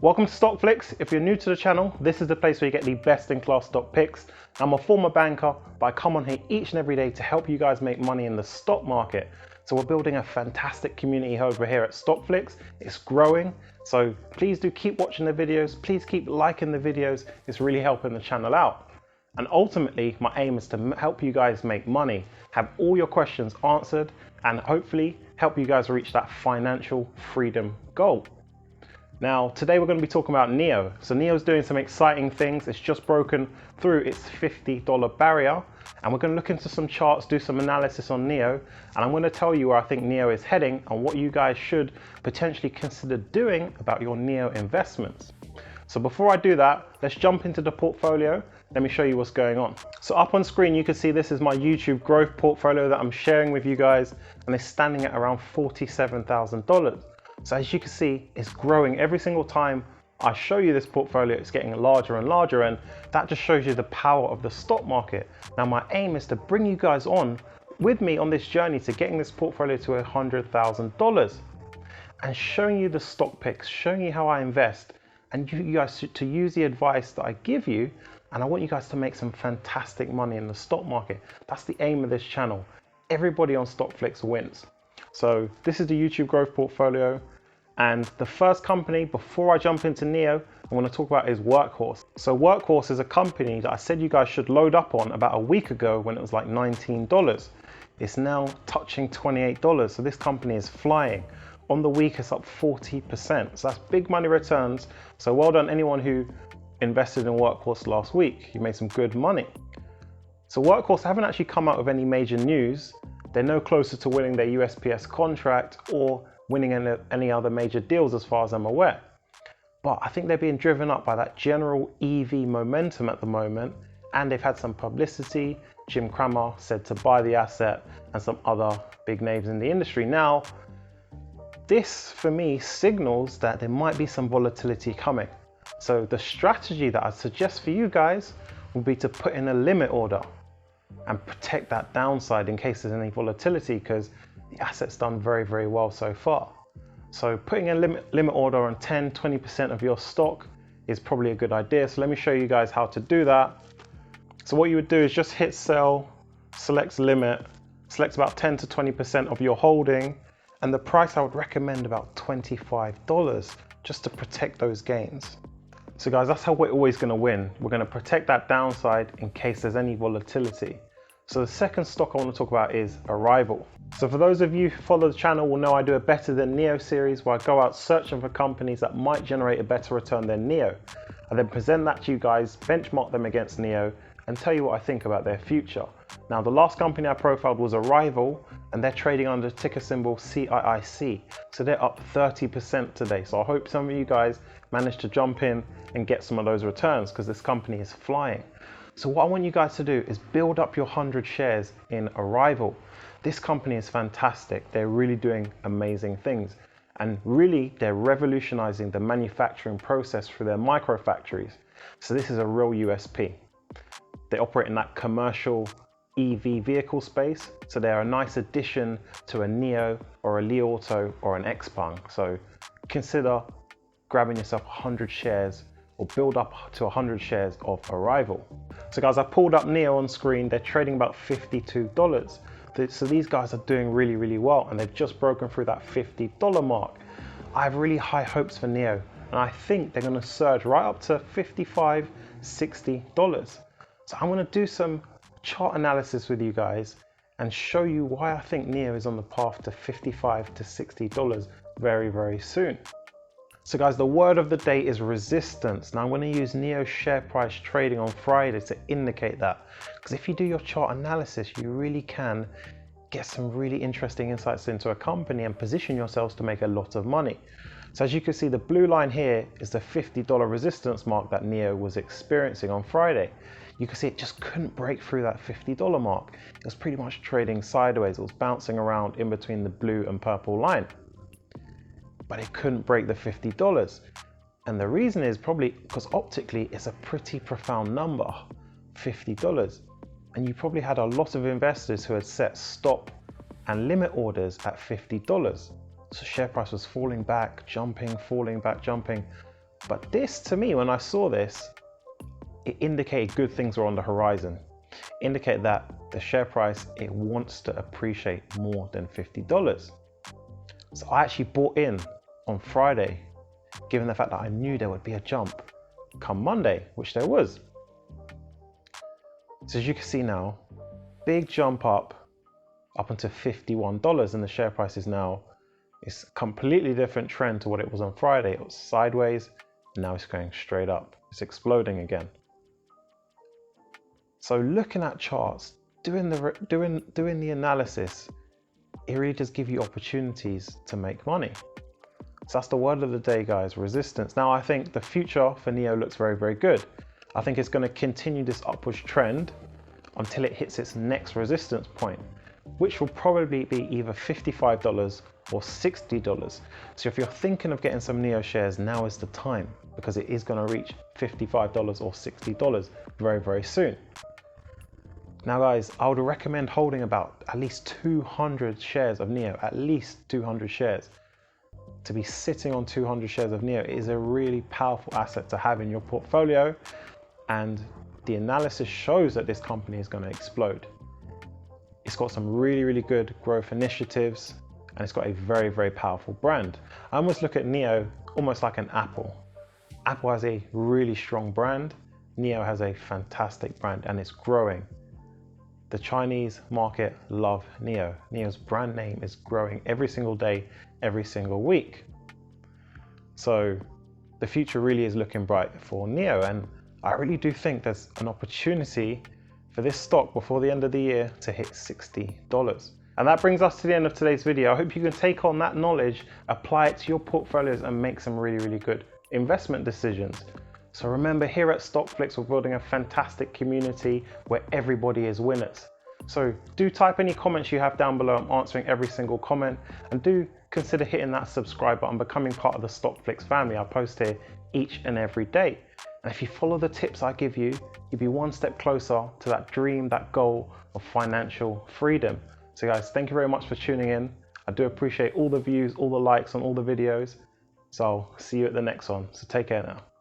Welcome to Stockflix. If you're new to the channel, this is the place where you get the best in class stock picks. I'm a former banker, but I come on here each and every day to help you guys make money in the stock market. So we're building a fantastic community over here at Stockflix. It's growing. So please do keep watching the videos. Please keep liking the videos. It's really helping the channel out. And ultimately, my aim is to help you guys make money, have all your questions answered, and hopefully help you guys reach that financial freedom goal. Now, today we're going to be talking about NIO. So NIO is doing some exciting things. It's just broken through its $50 barrier. And we're going to look into some charts, do some analysis on NIO. And I'm going to tell you where I think NIO is heading and what you guys should potentially consider doing about your NIO investments. So before I do that, let's jump into the portfolio. Let me show you what's going on. So up on screen, you can see this is my YouTube growth portfolio that I'm sharing with you guys. And it's standing at around $47,000. So as you can see, it's growing every single time I show you this portfolio. It's getting larger and larger, and that just shows you the power of the stock market. Now my aim is to bring you guys on with me on this journey to getting this portfolio to $100,000 and showing you the stock picks, showing you how I invest, and you guys to use the advice that I give you. And I want you guys to make some fantastic money in the stock market. That's the aim of this channel. Everybody on Stockflix wins. So this is the YouTube growth portfolio. And the first company, before I jump into NIO, I want to talk about is Workhorse. So Workhorse is a company that I said you guys should load up on about a week ago when it was like $19. It's now touching $28. So this company is flying. On the week, it's up 40%. So that's big money returns. So well done anyone who invested in Workhorse last week. You made some good money. So Workhorse haven't actually come out with any major news. They're no closer to winning their USPS contract or winning any other major deals as far as I'm aware. But I think they're being driven up by that general EV momentum at the moment, and they've had some publicity. Jim Cramer said to buy the asset and some other big names in the industry. Now, this for me signals that there might be some volatility coming. So the strategy that I suggest for you guys would be to put in a limit order and protect that downside in case there's any volatility, because the asset's done very, very well so far. So putting a limit order on 10-20% of your stock is probably a good idea. So let me show you guys how to do that. So what you would do is just hit sell, select limit, select about 10 to 20% of your holding, and the price I would recommend about $25 just to protect those gains. So guys, that's how we're always going to win. We're going to protect that downside in case there's any volatility. So the second stock I want to talk about is Arrival. So for those of you who follow the channel will know I do a Better Than NIO series where I go out searching for companies that might generate a better return than NIO. I then present that to you guys, benchmark them against NIO, and tell you what I think about their future. Now the last company I profiled was Arrival, and they're trading under ticker symbol CIIC. So they're up 30% today. So I hope some of you guys manage to jump in and get some of those returns, because this company is flying. So what I want you guys to do is build up your 100 shares in Arrival. This company is fantastic. They're really doing amazing things. And really, they're revolutionizing the manufacturing process through their micro factories. So this is a real USP. They operate in that commercial EV vehicle space. So they're a nice addition to a NIO or a Li Auto or an XPeng. So consider grabbing yourself 100 shares or build up to 100 shares of Arrival. So guys, I pulled up NIO on screen. They're trading about $52. So these guys are doing really, really well, and they've just broken through that $50 mark. I have really high hopes for NIO, and I think they're going to surge right up to $55, $60. So I'm going to do some chart analysis with you guys and show you why I think NIO is on the path to $55 to $60 very, very soon. So guys, the word of the day is resistance. Now I'm going to use NIO share price trading on Friday to indicate that. Because if you do your chart analysis, you really can get some really interesting insights into a company and position yourselves to make a lot of money. So as you can see, the blue line here is the $50 resistance mark that NIO was experiencing on Friday. You can see it just couldn't break through that $50 mark. It was pretty much trading sideways. It was bouncing around in between the blue and purple line. But it couldn't break the $50. And the reason is probably because optically it's a pretty profound number, $50. And you probably had a lot of investors who had set stop and limit orders at $50. So share price was falling back, jumping, falling back, jumping. But this, to me, when I saw this, it indicated good things were on the horizon. Indicate that the share price, it wants to appreciate more than $50. So I actually bought in on Friday, given the fact that I knew there would be a jump come Monday, which there was. So as you can see now, big jump up until $51, and the share price is now, it's a completely different trend to what it was on Friday. It was sideways, now it's going straight up. It's exploding again. So looking at charts, doing the analysis, it really does give you opportunities to make money. So that's the word of the day, guys, resistance. Now I think the future for NIO looks very, very good. I think it's going to continue this upwards trend until it hits its next resistance point, which will probably be either $55 or $60. So if you're thinking of getting some NIO shares, now is the time, because it is going to reach $55 or $60 very, very soon. Now guys, I would recommend holding about at least 200 shares of NIO, at least 200 shares. To be sitting on 200 shares of NIO is a really powerful asset to have in your portfolio, and the analysis shows that this company is going to explode. It's got some really, really good growth initiatives, and it's got a very, very powerful brand. I almost look at NIO almost like an Apple. Apple has a really strong brand. NIO has a fantastic brand, and it's growing. The Chinese market love NIO. NIO's brand name is growing every single day, every single week. So the future really is looking bright for NIO, and I really do think there's an opportunity for this stock before the end of the year to hit $60. And that brings us to the end of today's video. I hope you can take on that knowledge, apply it to your portfolios, and make some really, really good investment decisions. So remember, here at Stockflix, we're building a fantastic community where everybody is winners. So do type any comments you have down below. I'm answering every single comment, and do consider hitting that subscribe button, becoming part of the Stockflix family. I post here each and every day. And if you follow the tips I give you, you'll be one step closer to that dream, that goal of financial freedom. So guys, thank you very much for tuning in. I do appreciate all the views, all the likes on all the videos. So I'll see you at the next one. So take care now.